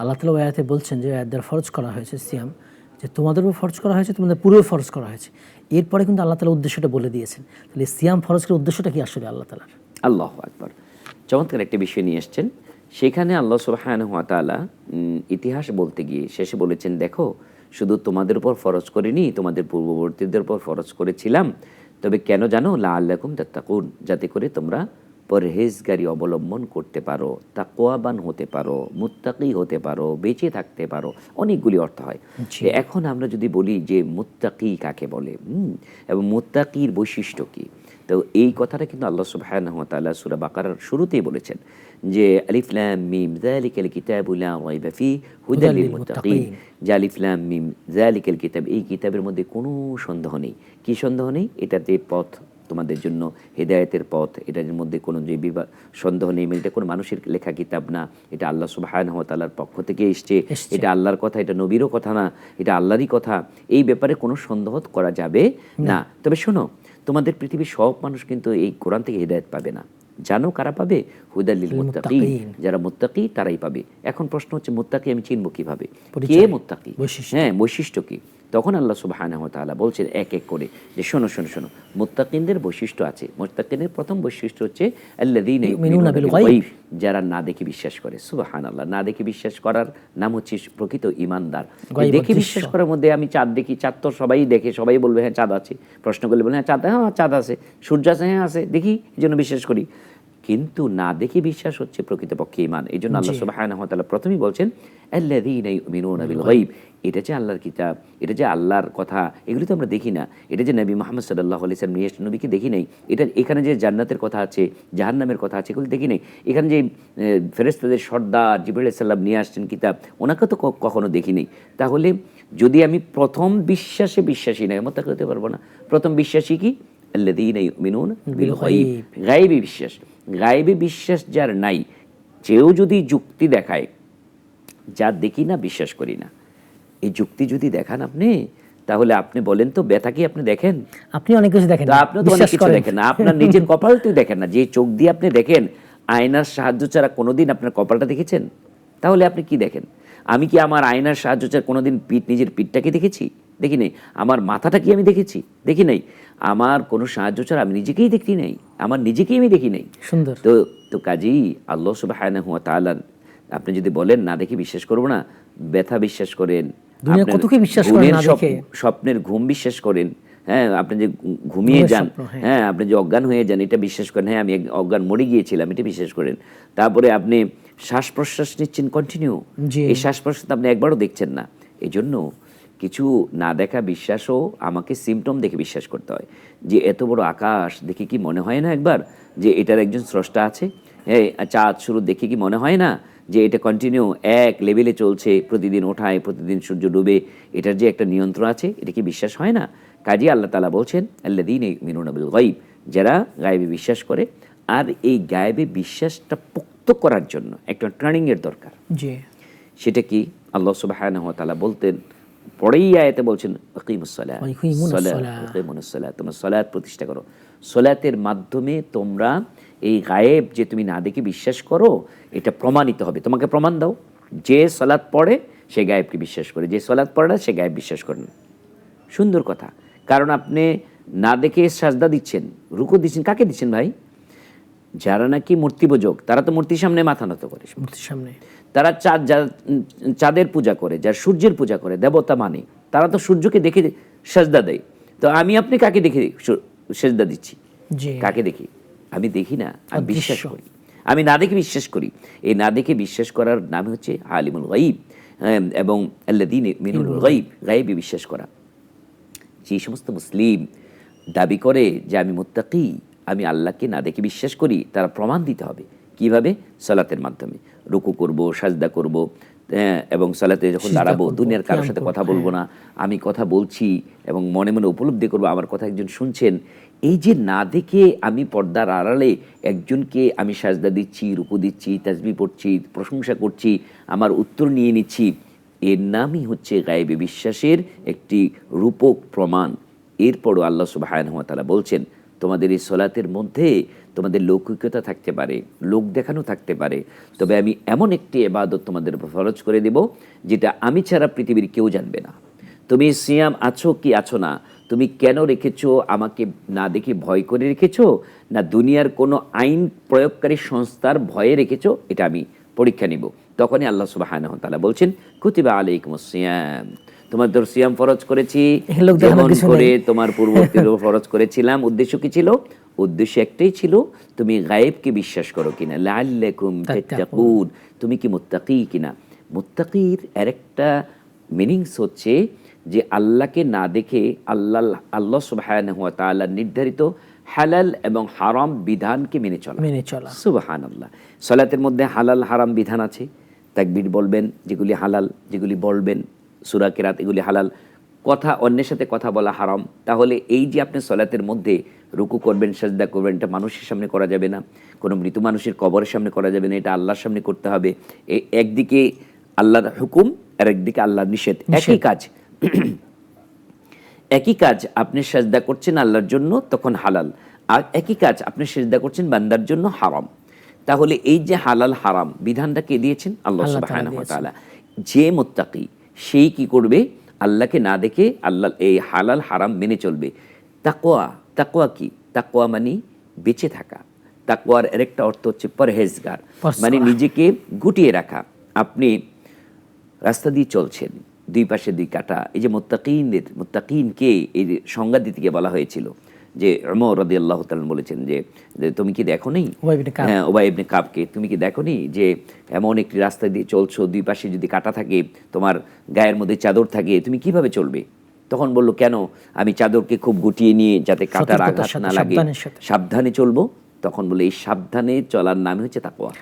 আল্লাহ তাআলা ওই আয়াতে বলছেন যে আয়াত দ্বারা ফরজ করা হয়েছে সিয়াম, যে তোমাদের উপর ফরজ করা হয়েছে, তোমাদের পুরো ফরজ করা হয়েছে। এরপরে কিন্তু আল্লাহ তাআলা উদ্দেশ্যটা বলে দিয়েছেন। তাহলে সিয়াম ফরজ করার উদ্দেশ্যটা কি আসলে আল্লাহ তাআলার? আল্লাহু আকবার, চমৎকার একটা বিষয় নিয়ে এসছেন। সেখানে আল্লাহ সুবহানাহু ওয়া তাআলা ইতিহাস বলতে গিয়ে শেষে বলেছেন, দেখো শুধু তোমাদের উপর ফরজ করিনি, তোমাদের পূর্ববর্তীদের উপর ফরজ করেছিলাম। তবে কেন জানো? লাআল্লাকুম তাত্তাকুন, যাতে করে তোমরা পরহেজগারি অবলম্বন করতে পারো, তাকওয়াবান হতে পারো, মুত্তাকি হতে পারো, বেঁচে থাকতে পারো। অনেকগুলি অর্থ হয়। এখন আমরা যদি বলি যে মুত্তাকি কাকে বলে, এবং মুত্তাকির বৈশিষ্ট্য কী, তো এই কথাটা কিন্তু আল্লাহ সুবহানাহু ওয়া তাআলা সূরা বাকারার শুরুতেই বলেছেন যে আলিফ লাম মিম যালিকাল কিতাবু লা রাইবা ফিহি হুদাল লিল মুত্তাকিন। যে আলিফ লাম মিম যালিকাল কিতাব, এই কিতাবের মধ্যে কোনো সন্দেহ নেই। কি সন্দেহ নেই? এটাতে পথ তোমাদের জন্য হেদায়েতের পথ, এটার মধ্যে কোনো যে সন্দেহ নেই। এটা কোনো মানুষের লেখা কিতাব না, এটা আল্লাহ সুবহানাহু ওয়া তাআলার পক্ষ থেকে এসছে। এটা আল্লাহর কথা, এটা নবীরও কথা না, এটা আল্লাহরই কথা। এই ব্যাপারে কোনো সন্দেহ করা যাবে না। তবে শোনো, তোমাদের পৃথিবীর সব মানুষ কিন্তু এই কোরআন থেকে হেদায়েত পাবে না। জানো কারা পাবে? হুদাল লিল মুত্তাকিন, যারা মুত্তাকি তারাই পাবে। এখন প্রশ্ন হচ্ছে, মুত্তাকি আমি চিনব কিভাবে? কে মুত্তাকি? হ্যাঁ, বৈশিষ্ট্য কি? তখন আল্লাহ সুবহানাহু ওয়া তাআলা বলছেন এক এক করে যে শোনো শোনো শোনো, মুত্তাকিনদের বৈশিষ্ট্য আছে। মুত্তাকিনের প্রথম বৈশিষ্ট্য হচ্ছে আল্লাযীনা ইউমিনুনা বিল গায়ব, যারা না দেখে বিশ্বাস করে। সুবহানাল্লাহ, না দেখে বিশ্বাস করার নাম হচ্ছে প্রকৃত ঈমানদার। দেখে বিশ্বাস করার মধ্যে আমি চাঁদ দেখি, চাঁদ তো সবাই দেখে, সবাই বলবে হ্যাঁ চাঁদ আছে। প্রশ্ন করলে বলে হ্যাঁ চাঁদ, হ্যাঁ চাঁদ আছে। সূর্য আছে, হ্যাঁ আছে, দেখি এই জন্য বিশ্বাস করি। কিন্তু না দেখে বিশ্বাস হচ্ছে প্রকৃতপক্ষে ঈমান। এই জন্য আল্লাহ সুবহানাহু ওয়া তাআলা প্রথমেই বলছেন আল্লাযীনা ইউমিনুনা বিল গায়ব, এটা যে আল্লাহর কিতাব, এটা যে আল্লাহর কথা, এগুলি তো আমরা দেখি না। এটা যে নবী মুহাম্মদ সাল্লাল্লাহু আলাইহি ওয়াসাল্লাম নিয়ে এসেছেন, নবীকে দেখি নাই। এটা এখানে যে জান্নাতের কথা আছে, জাহান্নামের কথা আছে, এগুলো দেখি নাই। এখানে যে ফেরেশতাদের সর্দার জিবরাইল আলাইহিস সালাম নিয়ে আসছেন কিতাব, ওনাকে তো কখনো দেখি নাই। তাহলে যদি আমি প্রথম বিশ্বাসে বিশ্বাসী নাই, মুত্তাকি হতে পারবো না। প্রথম বিশ্বাসী কি? আল্লাযীনা ইউমিনুনা বিল গায়ব, গায়বী বিশ্বাস। গায়বী বিশ্বাস যার নাই, যেও যদি যুক্তি দেখায়, যা দেখি না বিশ্বাস করি না, এই যুক্তি যদি দেখান আপনি, তাহলে আপনি বলেন তো ব্যথা কি আপনি দেখেন? আপনি অনেক কিছু দেখেন, আপনি তো অনেক কিছু দেখেন না। আপনার নিজের কপাল তো দেখেন না। যে চোখ দিয়ে আপনি দেখেন, আয়নার সাহায্য ছাড়া কোনোদিন আপনার কপালটা দেখেছেন? তাহলে আপনি কি দেখেন? আমি কি আমার আয়নার সাহায্য ছাড়া কোনোদিন নিজের পিঠটাকে দেখেছি? দেখি নাই। আমার মাথাটা কি আমি দেখেছি? দেখি নাই। আমার কোনো সাহায্য ছাড়া আমি নিজেকেই দেখি নাই, আমার নিজেকেই আমি দেখি নাই। সুন্দর। তো কাজেই আল্লাহ সুবহানাহু ওয়া তাআলা, আপনি যদি বলেন না দেখে বিশ্বাস করব না, ব্যথা বিশ্বাস করেন, স্বপ্নের ঘুম বিশ্বাস করেন, হ্যাঁ আপনি যে ঘুমিয়ে যান, হ্যাঁ আপনি যে অজ্ঞান হয়ে যান, এটা বিশ্বাস করেন, হ্যাঁ আমি অজ্ঞান মরে গিয়েছিলাম, এটা বিশ্বাস করেন। তারপরে আপনি শ্বাস প্রশ্বাস নিচ্ছেন কন্টিনিউ, এই শ্বাস প্রশ্বাস আপনি একবারও দেখছেন না। এই জন্য কিছু না দেখা বিশ্বাসও আমাকে সিমটম দেখে বিশ্বাস করতে হয়। যে এত বড় আকাশ দেখে কি মনে হয় না একবার যে এটার একজন স্রষ্টা আছে? হ্যাঁ, চাঁদ শুরু দেখে কি মনে হয় না যে এটা কন্টিনিউ এক লেভেলে চলছে, প্রতিদিন ওঠায়, প্রতিদিন সূর্য ডুবে, এটার যে একটা নিয়ন্ত্রণ আছে, এটা কি বিশ্বাস হয় না? কাজী আল্লাহ তাআলা বলছেন আল্লাযীনা ইউমিনুনা বিল গায়ব, যারা গায়েবে বিশ্বাস করে। আর এই গায়েবে বিশ্বাসটা পোক্ত করার জন্য একটা ট্রেনিংয়ের দরকার। সেটা কি? আল্লাহ সুবহানাহু ওয়া তাআলা বলতেন, পরেই আয়াতে বলছেন আকিমুস সালাত, তোমরা সালাত প্রতিষ্ঠা করো। সালাতের মাধ্যমে তোমরা এই গায়েব যে তুমি না দেখে বিশ্বাস করো, এটা প্রমাণিত হবে। তোমাকে প্রমাণ দাও। যে সালাত পড়ে সে গায়েবকে বিশ্বাস করে, যে সালাত পড়ে না সে গায়েব বিশ্বাস করে না। সুন্দর কথা। কারণ আপনি না দেখে সাজদা দিচ্ছেন, রুকু দিচ্ছেন, কাকে দিচ্ছেন ভাই? যারা নাকি মূর্তি পূজক, তারা তো মূর্তির সামনে মাথা নত করে, মূর্তির সামনে। তারা চাঁদের পূজা করে, যারা সূর্যের পূজা করে, দেবতা মানে, তারা তো সূর্যকে দেখে সাজদা দেয়। তো আমি আপনি কাকে দেখে সাজদা দিচ্ছি? কাকে দেখি? আমি দেখি না, আমি বিশ্বাস করি। আমি না দেখে বিশ্বাস করি। এই না দেখে বিশ্বাস করার নাম হচ্ছে আলিমুল গায়ব, এবং আল্লাযীনা ইউমিনুনা বিল গায়ব, গায়বে বিশ্বাস করা। যে সমস্ত মুসলিম দাবি করে যে আমি মুত্তাকি, আমি আল্লাহকে না দেখে বিশ্বাস করি, তারা প্রমাণ দিতে হবে। কিভাবে? সালাতের মাধ্যমে। রুকু করব, সাজদা করব, এবং সালাতে যখন দাঁড়াবো দুনিয়ার কারোর সাথে কথা বলবো না, আমি কথা বলছি এবং মনে মনে উপলব্ধি করবো আমার কথা একজন শুনছেন। এই যে না দেখে আমি পর্দার আড়ালে একজনকে আমি সাজদা দিচ্ছি, রুকু দিচ্ছি, তাসবিহ পড়ছি, প্রশংসা করছি, আমার উত্তর নিয়ে নিচ্ছি, এর নামই হচ্ছে গায়েবে বিশ্বাসের একটি রূপক প্রমাণ। এরপরও আল্লাহ সুবহানাহু ওয়া তাআলা বলছেন, তোমাদের এই সালাতের মধ্যে তোমাদের লৌকিকতা থাকতে পারে, লোক দেখানো থাকতে পারে, তবে আমি এমন একটি ইবাদত তোমাদের উপর ফরজ করে দেব যেটা আমি ছাড়া পৃথিবীর কেউ জানবে না। তুমি সিয়াম আছো কি আছো না, তুমি কেন রেখেছো, আমাকে না দেখে ভয় করে রেখেছো, না দুনিয়ার কোনো আইন প্রয়োগকারী সংস্থার ভয়ে রেখেছো, এটা আমি পরীক্ষা নিব। তখনই আল্লাহ সুবহানাহু ওয়া তাআলা বলছেন, কুতিবা আলাইকুমুস সিয়াম, তোমাদের সিয়াম ফরজ করেছি লোক দেখানোর যেমন কিছু করে নেই। তোমার পূর্ববর্তীদেরও ফরজ করেছিলাম। উদ্দেশ্য কি ছিল? উদ্দেশ্য একটাই ছিল, তুমি গায়েবকে বিশ্বাস করো কিনা, লাআল্লাকুম তাত্তাকুন, তুমি কি মুত্তাকি কিনা। মুত্তাকির আরেকটা মিনিংস হচ্ছে যে আল্লাহকে না দেখে আল্লাহ সুবহানাহু ওয়া তাআলা নির্ধারিত হালাল এবং হারাম বিধানকে মেনে চলা। সুবহানাল্লাহ। সালাতের মধ্যে হালাল হারাম বিধান আছে, তাকবীর বলবেন যেগুলি হালাল, যেগুলি বলবেন সূরা কিরাত এগুলি হালাল, কথা অন্যের সাথে কথা বলা হারাম। তাহলে এই যে আপনি সালাতের মধ্যে রুকু করবেন, সাজদা করবেন, এটা মানুষের সামনে করা যাবে না, কোনো মৃত মানুষের কবরের সামনে করা যাবে না, এটা আল্লাহর সামনে করতে হবে। একদিকে আল্লাহর হুকুম আর একদিকে আল্লাহর নিষেধ, একই কাজ। একই কাজ আপনি সাজদা করছেন আল্লাহর জন্য, তখন হালাল, আর একই কাজ আপনি সাজদা করছেন বান্দার জন্য হারাম। তাহলে এই যে হালাল হারাম বিধানটা কে দিয়েছেন? আল্লাহ সুবহানাহু ওয়া তাআলা। যে মুত্তাকি সেই কি করবে? আল্লাহকে না দেখে আল্লাহ এই হালাল হারাম মেনে চলবে। তাকওয়া কি? তাকওয়া মানে বেঁচে থাকা। তাকওয়ার আরেকটা অর্থ হচ্ছে পরহেজগার, মানে নিজেকে গুটিয়ে রাখা। আপনি রাস্তা দিয়ে চলছেন, দুই পাশে দুই কাঁটা। এই যে মুত্তাকিনকে এই সংজ্ঞা দিতে গিয়ে বলা হয়েছিল যে ওমর রাদিয়াল্লাহু তাআলা বলেছেন যে তুমি কি দেখোনি, হ্যাঁ উবাই ইবনে কাবকে, তুমি কি দেখোনি যে এমন একটি রাস্তা দিয়ে চলছো, দুই পাশে যদি কাঁটা থাকে, তোমার গায়ের মধ্যে চাদর থাকে, তুমি কিভাবে চলবে? তখন বলল, কেন? আমি চাদরকে খুব গুটিয়ে নিয়ে যাতে কাঁটার আঘাত না লাগে সাবধানে চলবো। তখন বলে এই সাবধানে চলার নামই হচ্ছে তাকওয়া।